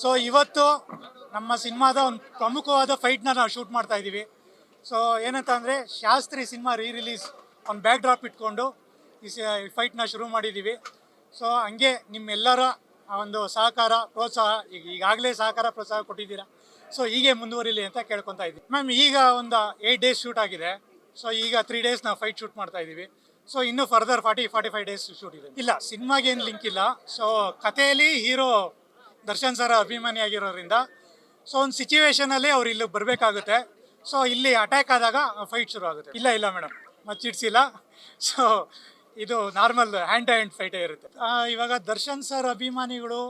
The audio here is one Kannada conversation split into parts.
ಸೊ ಇವತ್ತು ನಮ್ಮ ಸಿನಿಮಾದ ಒಂದು ಪ್ರಮುಖವಾದ ಫೈಟ್ನ ನಾವು ಶೂಟ್ ಮಾಡ್ತಾ ಇದ್ದೀವಿ. ಸೊ ಏನಂತ ಅಂದರೆ ಶಾಸ್ತ್ರಿ ಸಿನಿಮಾ ರಿಲೀಸ್ ಒಂದು ಬ್ಯಾಕ್ ಡ್ರಾಪ್ ಇಟ್ಕೊಂಡು ಈ ಫೈಟ್ನ ಶುರು ಮಾಡಿದ್ದೀವಿ. ಸೊ ಹಂಗೆ ನಿಮ್ಮೆಲ್ಲರ ಒಂದು ಸಹಕಾರ ಪ್ರೋತ್ಸಾಹ ಈಗಾಗಲೇ ಸಹಕಾರ ಪ್ರೋತ್ಸಾಹ ಕೊಟ್ಟಿದ್ದೀರಾ. ಸೊ ಹೀಗೆ ಮುಂದುವರಿಲಿ ಅಂತ ಕೇಳ್ಕೊತಾ ಇದ್ದೀವಿ. ಮ್ಯಾಮ್ ಈಗ ಒಂದು 8 ಡೇಸ್ ಶೂಟ್ ಆಗಿದೆ. ಸೊ ಈಗ 3 ಡೇಸ್ ನಾವು ಫೈಟ್ ಶೂಟ್ ಮಾಡ್ತಾ ಇದ್ದೀವಿ. ಸೊ ಇನ್ನೂ ಫರ್ದರ್ 45 ಡೇಸ್ ಶೂಟ್ ಇದೆ. ಇಲ್ಲ ಸಿನಿಮಾಗೆ ಏನು ಲಿಂಕ್ ಇಲ್ಲ. ಸೊ ಕಥೆಯಲ್ಲಿ ಹೀರೋ ದರ್ಶನ್ ಸರ್ ಅಭಿಮಾನಿ ಆಗಿರೋದ್ರಿಂದ ಸೊ ಒಂದು ಸಿಚುವೇಶನಲ್ಲಿ ಅವ್ರು ಇಲ್ಲಿಗೆ ಬರಬೇಕಾಗುತ್ತೆ. ಸೊ ಇಲ್ಲಿ ಅಟ್ಯಾಕ್ ಆದಾಗ ಫೈಟ್ ಶುರು ಆಗುತ್ತೆ. ಇಲ್ಲ ಮೇಡಮ್ ಮಚ್ಚಿಡ್ಸಿಲ್ಲ. ಸೊ ಇದು ನಾರ್ಮಲ್ ಹ್ಯಾಂಡ್ ಟು ಹ್ಯಾಂಡ್ ಫೈಟೇ ಇರುತ್ತೆ. ಇವಾಗ ದರ್ಶನ್ ಸರ್ ಅಭಿಮಾನಿಗಳು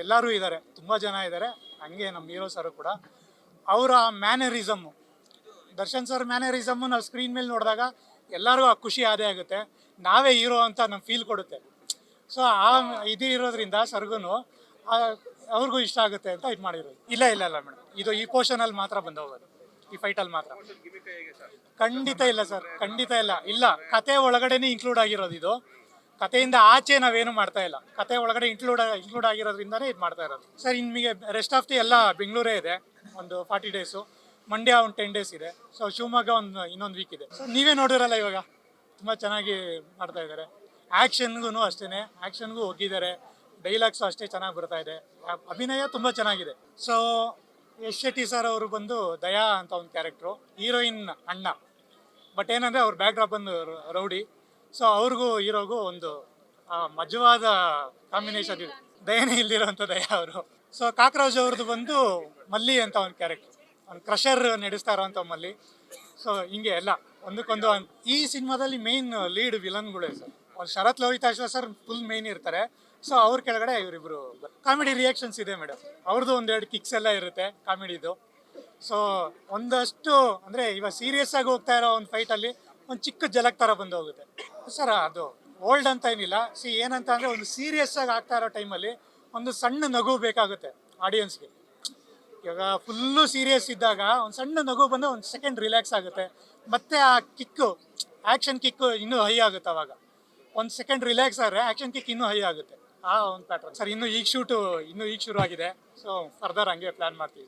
ಎಲ್ಲರೂ ಇದ್ದಾರೆ, ತುಂಬ ಜನ ಇದ್ದಾರೆ. ಹಂಗೆ ನಮ್ಮ ಹೀರೋ ಸರ್ ಕೂಡ ಅವರ ಮ್ಯಾನರಿಸಮ್ಮು, ದರ್ಶನ್ ಸರ್ ಮ್ಯಾನರಿಸಮ್ಮು ನಾವು ಸ್ಕ್ರೀನ್ ಮೇಲೆ ನೋಡಿದಾಗ ಎಲ್ಲರಿಗೂ ಆ ಖುಷಿ ಆದೇ ಆಗುತ್ತೆ. ನಾವೇ ಹೀರೋ ಅಂತ ನಮ್ಗೆ ಫೀಲ್ ಕೊಡುತ್ತೆ. ಸೊ ಆ ಇದು ಇರೋದ್ರಿಂದ ಸರ್ಗೂ ಅವ್ರಿಗೂ ಇಷ್ಟ ಆಗುತ್ತೆ ಅಂತ ಇದು ಮಾಡಿರೋದು. ಇಲ್ಲ ಮೇಡಮ್, ಇದು ಈ ಪೋರ್ಷನಲ್ಲಿ ಮಾತ್ರ ಬಂದು ಹೋಗೋದು, ಈ ಫೈಟಲ್ಲಿ ಮಾತ್ರ. ಖಂಡಿತ ಇಲ್ಲ ಸರ್, ಖಂಡಿತ ಇಲ್ಲ. ಕತೆ ಒಳಗಡೆನೇ ಇನ್ಕ್ಲೂಡ್ ಆಗಿರೋದು ಇದು. ಕತೆಯಿಂದ ಆಚೆ ನಾವೇನು ಮಾಡ್ತಾ ಇಲ್ಲ. ಕತೆ ಒಳಗಡೆ ಇನ್ಕ್ಲೂಡ್ ಆಗಿರೋದ್ರಿಂದನೇ ಇದು ಮಾಡ್ತಾ ಇರೋದು ಸರ್. ನಿಮಗೆ ರೆಸ್ಟ್ ಆಫ್ ದಿ ಎಲ್ಲ ಬೆಂಗಳೂರೇ ಇದೆ. ಒಂದು 40 ಡೇಸು, ಮಂಡ್ಯ ಒಂದು 10 ಡೇಸ್ ಇದೆ. ಸೊ ಶಿವಮೊಗ್ಗ ಇನ್ನೊಂದು ವೀಕ್ ಇದೆ. ಸೊ ನೀವೇ ನೋಡಿರಲ್ಲ ಇವಾಗ ತುಂಬ ಚೆನ್ನಾಗಿ ಮಾಡ್ತಾ ಇದ್ದಾರೆ. ಆ್ಯಕ್ಷನ್ಗೂ ಅಷ್ಟೇ, ಆ್ಯಕ್ಷನ್ಗೂ ಹೋಗಿದ್ದಾರೆ. ಡೈಲಾಗ್ಸು ಅಷ್ಟೇ ಚೆನ್ನಾಗಿ ಬರ್ತಾ ಇದೆ. ಅಭಿನಯ ತುಂಬ ಚೆನ್ನಾಗಿದೆ. ಸೊ ಯಶ್ ಶೆಟ್ಟಿ ಸರ್ ಅವರು ಬಂದು ದಯಾ ಅಂತ ಒಂದು ಕ್ಯಾರೆಕ್ಟ್ರು, ಹೀರೋಯಿನ್ ಅಣ್ಣ. ಬಟ್ ಏನಂದರೆ ಅವ್ರ ಬ್ಯಾಕ್ ಡ್ರಾಪ್ ಬಂದು ರೌಡಿ. ಸೊ ಅವ್ರಿಗೂ ಹೀರೋಗೂ ಒಂದು ಮಜವಾದ ಕಾಂಬಿನೇಷನ್ ಇದೆ. ದಯನೇ ಇಲ್ದಿರೋಂಥ ದಯಾ ಅವರು. ಸೊ ಕಾಕ್ರೋಜ್ ಅವ್ರದ್ದು ಬಂದು ಮಲ್ಲಿ ಅಂತ ಒಂದು ಕ್ಯಾರೆಕ್ಟರ್, ಒಂದು ಕ್ರಷರ್ ನಡೆಸ್ತಾ ಇರೋಂಥ ಮಲ್ಲಿ. ಸೊ ಹಿಂಗೆ ಎಲ್ಲ ಒಂದಕ್ಕೊಂದು. ಈ ಸಿನಿಮಾದಲ್ಲಿ ಮೇನ್ ಲೀಡ್ ವಿಲನ್ಗಳೇ ಸರ್. ಒಂದು Sharath Lohitashwa sir full main ಇರ್ತಾರೆ. ಸೊ ಅವ್ರ ಕೆಳಗಡೆ ಇವರಿಬ್ಬರು ಕಾಮಿಡಿ ರಿಯಾಕ್ಷನ್ಸ್ ಇದೆ ಮೇಡಮ್. ಅವ್ರದ್ದು 1-2 ಕಿಕ್ಸ್ ಎಲ್ಲ ಇರುತ್ತೆ ಕಾಮಿಡಿದು. ಸೊ ಒಂದಷ್ಟು ಅಂದರೆ ಇವಾಗ ಸೀರಿಯಸ್ ಆಗಿ ಹೋಗ್ತಾ ಇರೋ ಒಂದು ಫೈಟಲ್ಲಿ ಒಂದು ಚಿಕ್ಕ ಜಲಕ್ ಥರ ಬಂದು ಹೋಗುತ್ತೆ ಸರ್. ಅದು ಓಲ್ಡ್ ಅಂತ ಏನಿಲ್ಲ. ಏನಂತ ಅಂದರೆ ಒಂದು ಸೀರಿಯಸ್ ಆಗಿ ಆಗ್ತಾ ಇರೋ ಟೈಮಲ್ಲಿ ಒಂದು ಸಣ್ಣ ನಗು ಬೇಕಾಗುತ್ತೆ ಆಡಿಯನ್ಸ್ಗೆ. ಇವಾಗ ಫುಲ್ಲು ಸೀರಿಯಸ್ ಇದ್ದಾಗ ಒಂದು ಸಣ್ಣ ನಗು ಬಂದು ಒಂದು ಸೆಕೆಂಡ್ ರಿಲ್ಯಾಕ್ಸ್ ಆಗುತ್ತೆ. ಮತ್ತು ಆ ಕಿಕ್ಕು, ಆ್ಯಕ್ಷನ್ ಕಿಕ್ಕು ಇನ್ನೂ ಹೈ ಆಗುತ್ತೆ. ಅವಾಗ ಒಂದು ಸೆಕೆಂಡ್ ರಿಲ್ಯಾಕ್ಸ್ ಆದರೆ ಆ್ಯಕ್ಷನ್ ಕಿಕ್ ಇನ್ನೂ ಹೈ ಆಗುತ್ತೆ. ಆ ಒಂದು ಪ್ಯಾಟ್ರನ್ ಸರ್. ಇನ್ನೂ ಈಗ ಶೂರು ಆಗಿದೆ. ಸೊ ಫರ್ದರ್ ಹಂಗೆ ಪ್ಲ್ಯಾನ್ ಮಾಡ್ತೀವಿ.